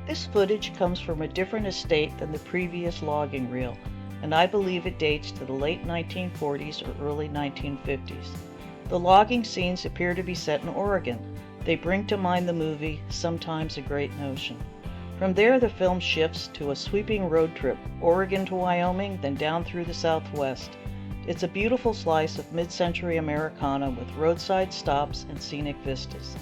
This footage comes from a different estate than the previous logging reel, and I believe it dates to the late 1940s or early 1950s. The logging scenes appear to be set in Oregon. They bring to mind the movie Sometimes a Great Notion. From there, the film shifts to a sweeping road trip, Oregon to Wyoming, then down through the Southwest. It's a beautiful slice of mid-century Americana with roadside stops and scenic vistas.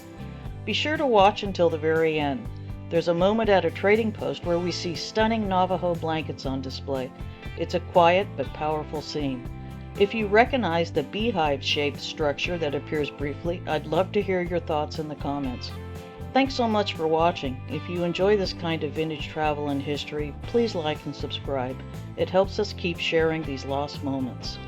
Be sure to watch until the very end. There's a moment at a trading post where we see stunning Navajo blankets on display. It's a quiet but powerful scene. If you recognize the beehive-shaped structure that appears briefly, I'd love to hear your thoughts in the comments. Thanks so much for watching. If you enjoy this kind of vintage travel and history, please like and subscribe. It helps us keep sharing these lost moments.